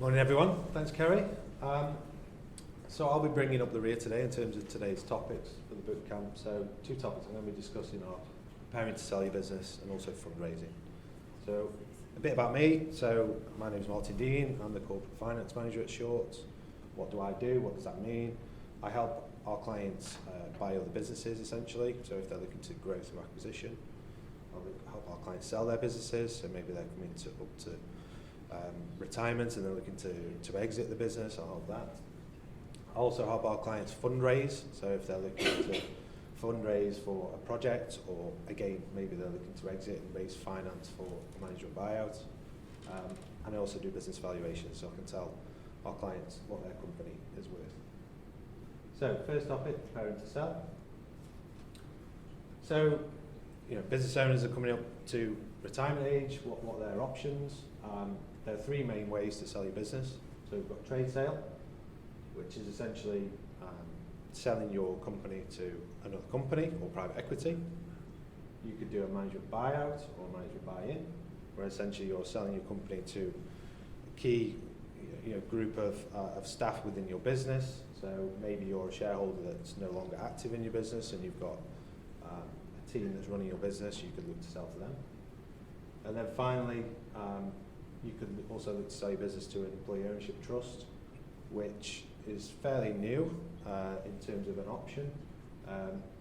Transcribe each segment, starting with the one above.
Morning everyone, thanks Kerry. So I'll be bringing up the rear today in terms of today's topics for the bootcamp. So two topics I'm going to be discussing are preparing to sell your business and also fundraising. So a bit about me. So my name is Martin Dean, I'm the Corporate Finance Manager at Shorts. What do I do? What does that mean? I help our clients buy other businesses essentially. So if they're looking to grow through acquisition, I'll help our clients sell their businesses. So maybe they're coming up to retirement and they're looking to exit the business, I'll help that. I also help our clients fundraise, so if they're looking to fundraise for a project, or again, maybe they're looking to exit and raise finance for a management buyout. And I also do business valuations, so I can tell our clients what their company is worth. So first topic, preparing to sell. So, business owners are coming up to retirement age, what are their options? There are three main ways to sell your business. So we've got trade sale, which is essentially selling your company to another company or private equity. You could do a management buyout or management buy-in, where essentially you're selling your company to a key group of staff within your business. So maybe you're a shareholder that's no longer active in your business and you've got a team that's running your business, you could look to sell to them. And then finally, you could also look to sell your business to an employee ownership trust, which is fairly new in terms of an option.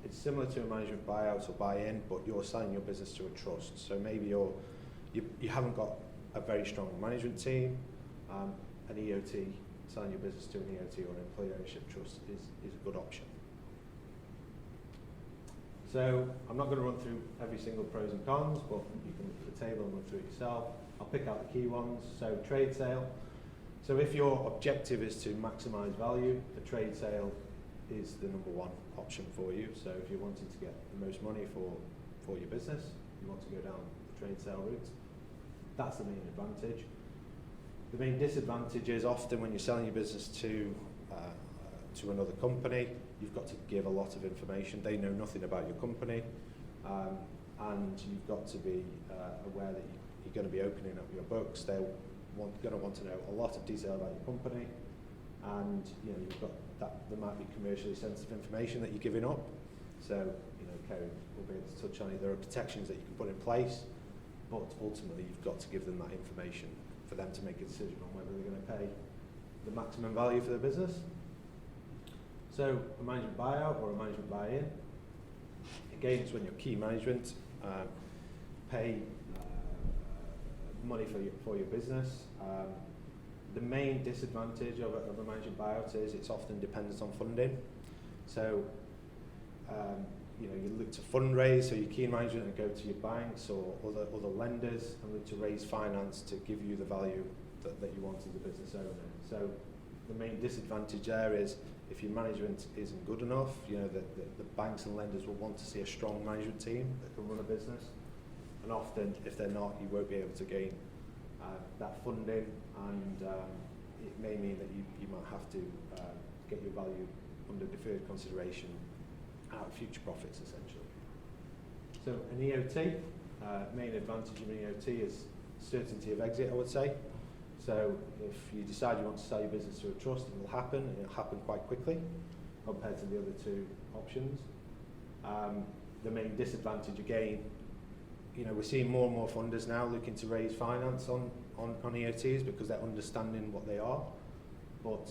It's similar to a management buyout or buy-in, but you're selling your business to a trust. So maybe you haven't got a very strong management team. An EOT, selling your business to an EOT or an employee ownership trust is a good option. So I'm not going to run through every single pros and cons, but you can look at the table and run through it yourself. I'll pick out the key ones. So trade sale. So if your objective is to maximise value, the trade sale is the number one option for you. So if you're wanting to get the most money for your business, you want to go down the trade sale route. That's the main advantage. The main disadvantage is often when you're selling your business to another company, you've got to give a lot of information. They know nothing about your company, and you've got to be aware that you're going to be opening up your books. They're going to want to know a lot of detail about your company, and you've got that. There might be commercially sensitive information that you're giving up. So Kerry will be able to touch on it. There are protections that you can put in place, but ultimately you've got to give them that information for them to make a decision on whether they're going to pay the maximum value for their business. So a management buyout or a management buy-in, again, it's when your key management pay money for your business. The main disadvantage of a management buyout is it's often dependent on funding. So you look to fundraise, so your key management and go to your banks or other lenders and look to raise finance to give you the value that you want as a business owner. So the main disadvantage there is if your management isn't good enough, the banks and lenders will want to see a strong management team that can run a business. And often, if they're not, you won't be able to gain that funding, and it may mean that you might have to get your value under deferred consideration out of future profits, essentially. So an EOT, main advantage of an EOT is certainty of exit, I would say. So if you decide you want to sell your business to a trust, it will happen, and it'll happen quite quickly compared to the other two options. The main disadvantage, again, we're seeing more and more funders now looking to raise finance on EOTs because they're understanding what they are. But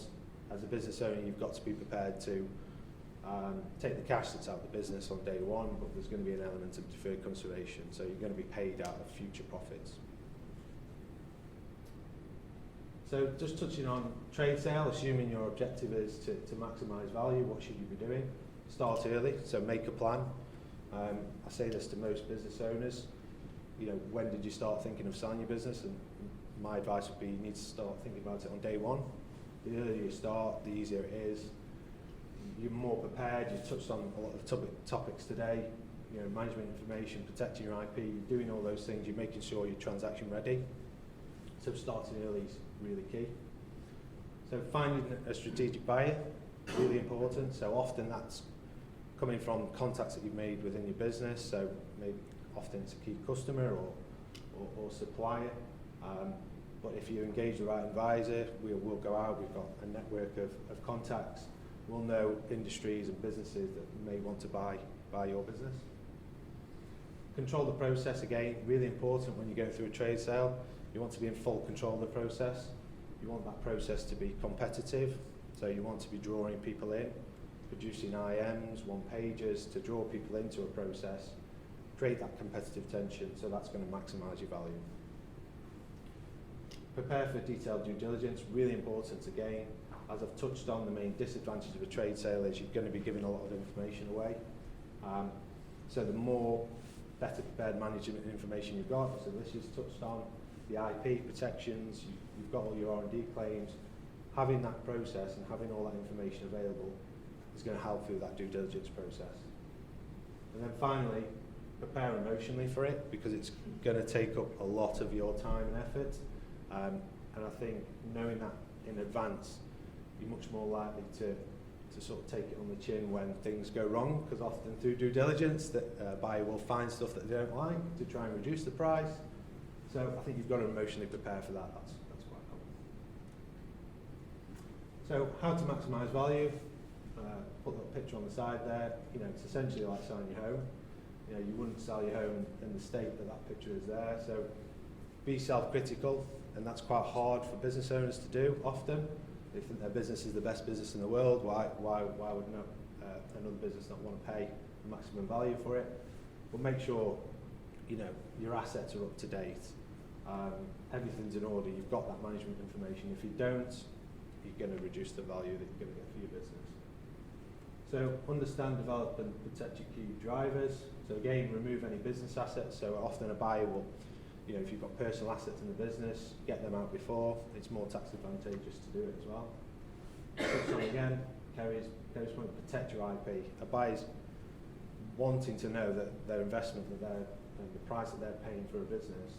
as a business owner, you've got to be prepared to take the cash that's out of the business on day one, but there's going to be an element of deferred consideration, so you're going to be paid out of future profits. So just touching on trade sale, assuming your objective is to maximise value, what should you be doing? Start early, so make a plan. I say this to most business owners, when did you start thinking of selling your business? And my advice would be you need to start thinking about it on day one. The earlier you start, the easier it is. You're more prepared. You've touched on a lot of topics today, management information, protecting your IP, doing all those things. You're making sure you're transaction ready. So starting early is really key. So finding a strategic buyer, really important. So often that's coming from contacts that you've made within your business. So maybe often it's a key customer or supplier. But if you engage the right advisor, we'll go out, we've got a network of contacts, we'll know industries and businesses that may want to buy your business. Control the process, again, really important when you go through a trade sale. You want to be in full control of the process. You want that process to be competitive, so you want to be drawing people in, producing IMs, one-pagers to draw people into a process, create that competitive tension, so that's going to maximise your value. Prepare for detailed due diligence, really important again. As I've touched on, the main disadvantage of a trade sale is you're going to be giving a lot of information away. So the more better prepared management information you've got, so this is touched on, the IP protections, you've got all your R&D claims, having that process and having all that information available is going to help through that due diligence process. And then finally, prepare emotionally for it, because it's going to take up a lot of your time and effort. And I think knowing that in advance, you're much more likely to sort of take it on the chin when things go wrong, because often through due diligence, that buyer will find stuff that they don't like to try and reduce the price. So I think you've got to emotionally prepare for that. That's quite common. So how to maximise value? Put that picture on the side there. You know, it's essentially like selling your home. You know, you wouldn't sell your home in the state that picture is there. So be self-critical, and that's quite hard for business owners to do often. They think their business is the best business in the world. Why would another business not want to pay the maximum value for it? But make sure, you know, your assets are up to date. Everything's in order. You've got that management information. If you don't, you're going to reduce the value that you're going to get for your business. So understand, develop and protect your key drivers. So again, remove any business assets. So often a buyer will, you know, if you've got personal assets in the business, get them out before. It's more tax advantageous to do it as well. So again, Kerry's point, protect your IP. A buyer's wanting to know that their investment, and the price that they're paying for a business,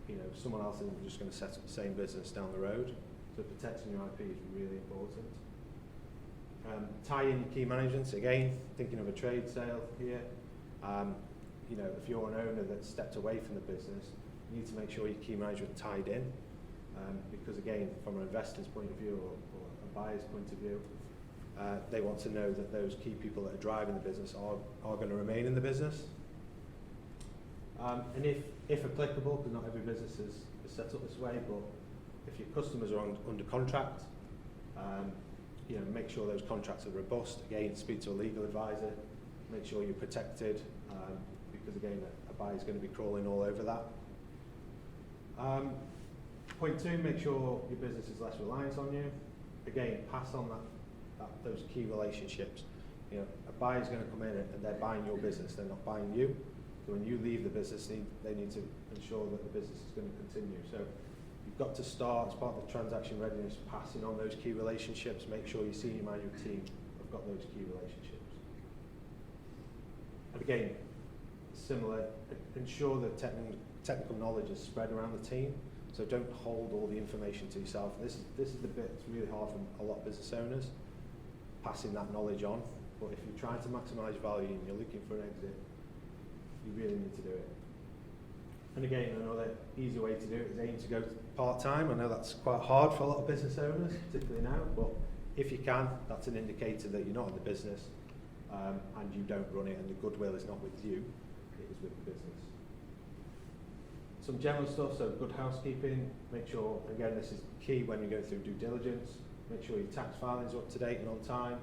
you know, someone else isn't just going to set up the same business down the road. So protecting your IP is really important. Tie in your key management. Again, thinking of a trade sale here. You know, if you're an owner that stepped away from the business, you need to make sure your key management tied in, because again, from an investor's point of view or a buyer's point of view, they want to know that those key people that are driving the business are going to remain in the business. And if applicable, because not every business is set up this way, but if your customers are under contract, you know, make sure those contracts are robust. Again, speak to a legal advisor, make sure you're protected, because again, a buyer's going to be crawling all over that. Point 2, make sure your business is less reliant on you. Again, pass on those key relationships. You know, a buyer's going to come in and they're buying your business, they're not buying you. So when you leave the business, they need to ensure that the business is going to continue. So you've got to start, as part of the transaction readiness, passing on those key relationships. Make sure your senior management team have got those key relationships. And again, similar, ensure that technical knowledge is spread around the team. So don't hold all the information to yourself. This is the bit that's really hard for a lot of business owners, passing that knowledge on. But if you're trying to maximise value and you're looking for an exit, you really need to do it. And again, another easy way to do it is aim to go part-time. I know that's quite hard for a lot of business owners, particularly now, but if you can, that's an indicator that you're not in the business, and you don't run it, and the goodwill is not with you, it is with the business. Some general stuff, so good housekeeping. Make sure, again, this is key when you go through due diligence, make sure your tax filings are up to date and on time.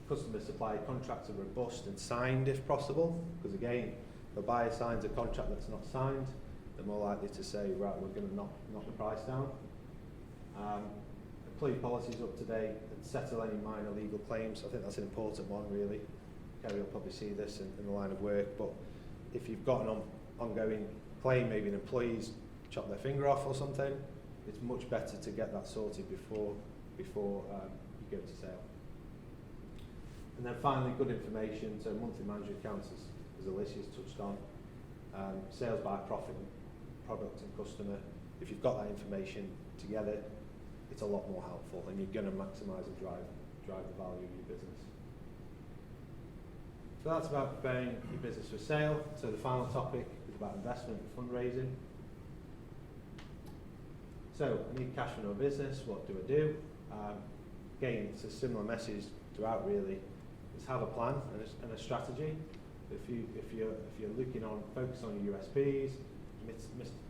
Customer supplier contracts are robust and signed if possible, because again, if a buyer signs a contract that's not signed, they're more likely to say, right, we're going to knock the price down. Employee policies up to date and settle any minor legal claims. I think that's an important one, really. Kerry will probably see this in the line of work, but if you've got an ongoing claim, maybe an employee's chopped their finger off or something, it's much better to get that sorted before you go to sale. And then finally, good information. So monthly management accounts, as Alicia's touched on, sales by profit, product and customer. If you've got that information together, it's a lot more helpful, and you're going to maximise and drive the value of your business. So that's about preparing your business for sale. So the final topic is about investment and fundraising. So I need cash for no business, what do I do? Again, it's a similar message throughout really, is have a plan and a strategy. If you're looking on, focus on your USPs,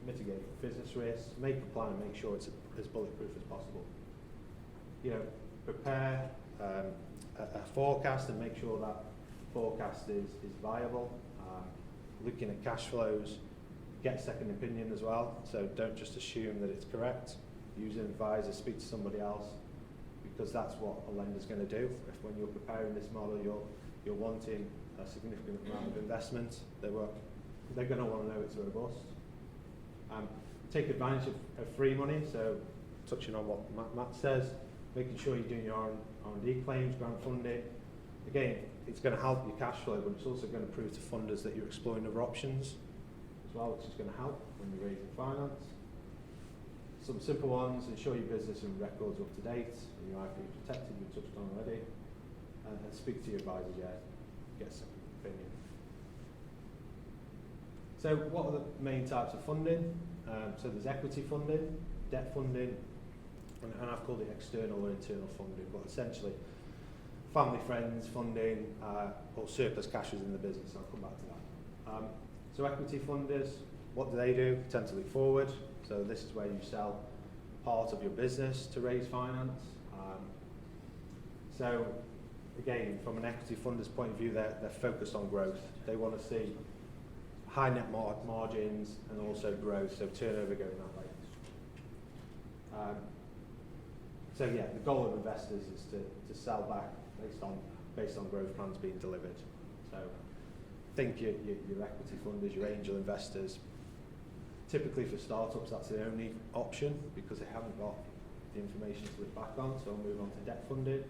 mitigate business risks, make a plan and make sure it's as bulletproof as possible. You know, prepare a forecast and make sure that forecast is viable. Looking at cash flows, get a second opinion as well. So don't just assume that it's correct. Use an advisor, speak to somebody else, because that's what a lender's going to do. If when you're preparing this model, you're wanting a significant amount of investment, they're going to want to know it's robust. Take advantage of free money. So touching on what Matt says, making sure you're doing your R&D claims, grant funding. Again, it's going to help your cash flow, but it's also going to prove to funders that you're exploring other options as well, which is going to help when you're raising finance. Some simple ones: ensure your business and records are up to date, and your IP is protected, we touched on already. And speak to your advisor, get a second opinion. So what are the main types of funding? So there's equity funding, debt funding, and I've called it external or internal funding, but essentially family, friends funding, or surplus cash within the business. I'll come back to that. So equity funders, what do? They tend to look forward. So this is where you sell part of your business to raise finance. So again, from an equity funder's point of view, they're focused on growth. They want to see high net margins and also growth, so turnover going that way. So yeah, the goal of investors is to sell back based on growth plans being delivered. So think your equity funders, your angel investors. Typically for startups, that's the only option because they haven't got the information to look back on. So I'll move on to debt funding.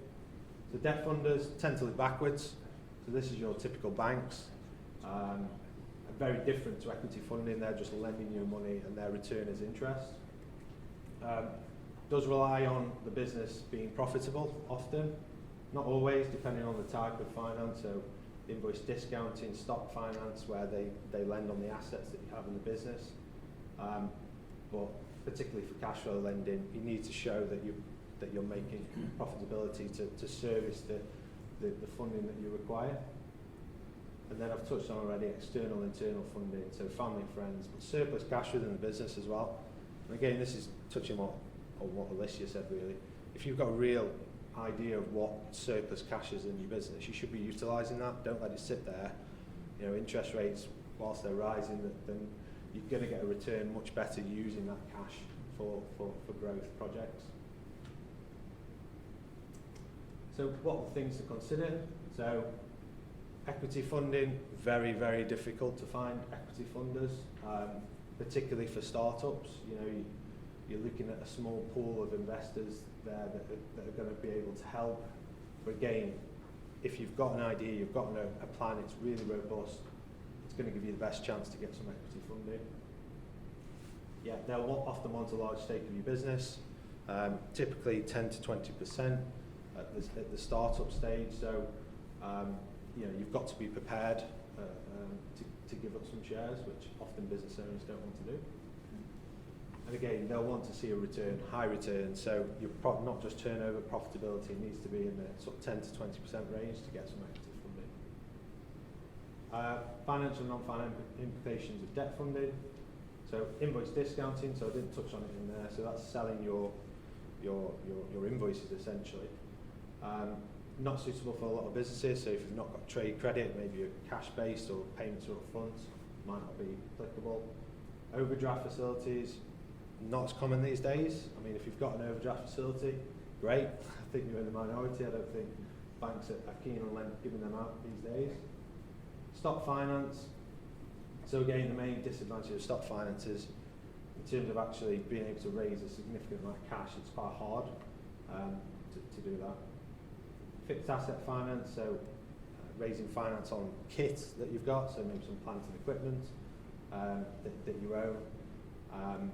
So debt funders tend to look backwards. So this is your typical banks. Very different to equity funding. They're just lending you money and their return is interest. Does rely on the business being profitable often, not always, depending on the type of finance. So invoice discounting, stock finance, where they lend on the assets that you have in the business. But particularly for cash flow lending, you need to show that you're making profitability to service the funding that you require. And then I've touched on already external, internal funding, so family and friends, but surplus cash within the business as well. And again, this is touching on what Alicia said really. If you've got a real idea of what surplus cash is in your business, you should be utilising that. Don't let it sit there. You know, interest rates, whilst they're rising, then you're going to get a return much better using that cash for growth projects. So what are the things to consider? So equity funding, very, very difficult to find equity funders, particularly for startups. You know, you're looking at a small pool of investors there that are going to be able to help. But again, if you've got an idea, you've got a plan, it's really robust, it's going to give you the best chance to get some equity funding. Yeah, they'll often want a large stake of your business, typically 10 to 20% at the startup stage. So you know, you've got to be prepared to give up some shares, which often business owners don't want to do. And again, they'll want to see a return, high return. So you're not just turnover, profitability needs to be in the sort of 10 to 20% range to get some equity funding. Financial and non-financial implications of debt funding. So invoice discounting. So I didn't touch on it in there. So that's selling your invoices essentially. Not suitable for a lot of businesses. So if you've not got trade credit, maybe you're cash-based or payments are up front, might not be applicable. Overdraft facilities. Not as common these days. I mean, if you've got an overdraft facility, great. I think you're in the minority. I don't think banks are keen on giving them out these days. Stock finance. So again, the main disadvantage of stock finance is in terms of actually being able to raise a significant amount of cash, it's quite hard to do that. Fixed asset finance, so raising finance on kit that you've got, so maybe some plant and equipment that you own.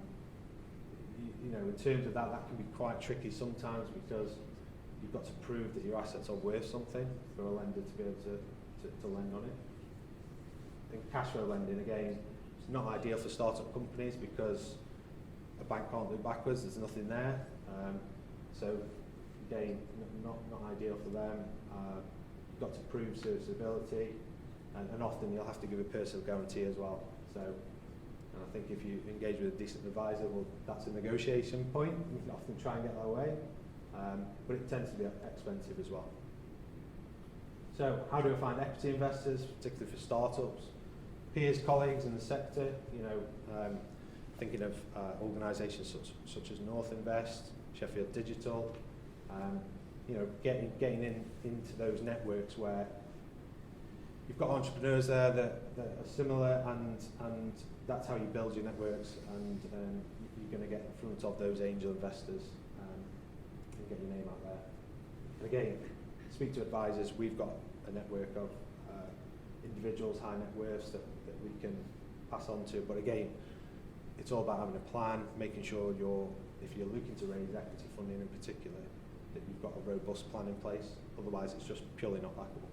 You know, in terms of that can be quite tricky sometimes because you've got to prove that your assets are worth something for a lender to be able to lend on it. And cash flow lending, again, it's not ideal for startup companies because a bank can't look backwards, there's nothing there. So again, not ideal for them. You've got to prove serviceability, and often you'll have to give a personal guarantee as well. So and I think if you engage with a decent advisor, well, that's a negotiation point. You can often try and get that away, but it tends to be expensive as well. So how do I find equity investors, particularly for startups? Peers, colleagues in the sector, you know, thinking of organisations such as North Invest, Sheffield Digital, you know, getting into those networks where you've got entrepreneurs there that are similar, and that's how you build your networks, and you're going to get in front of those angel investors and get your name out there. And again, speak to advisors. We've got a network of individuals, high net worths that we can pass on to. But again, it's all about having a plan, making sure if you're looking to raise equity funding in particular, that you've got a robust plan in place. Otherwise, it's just purely not backable.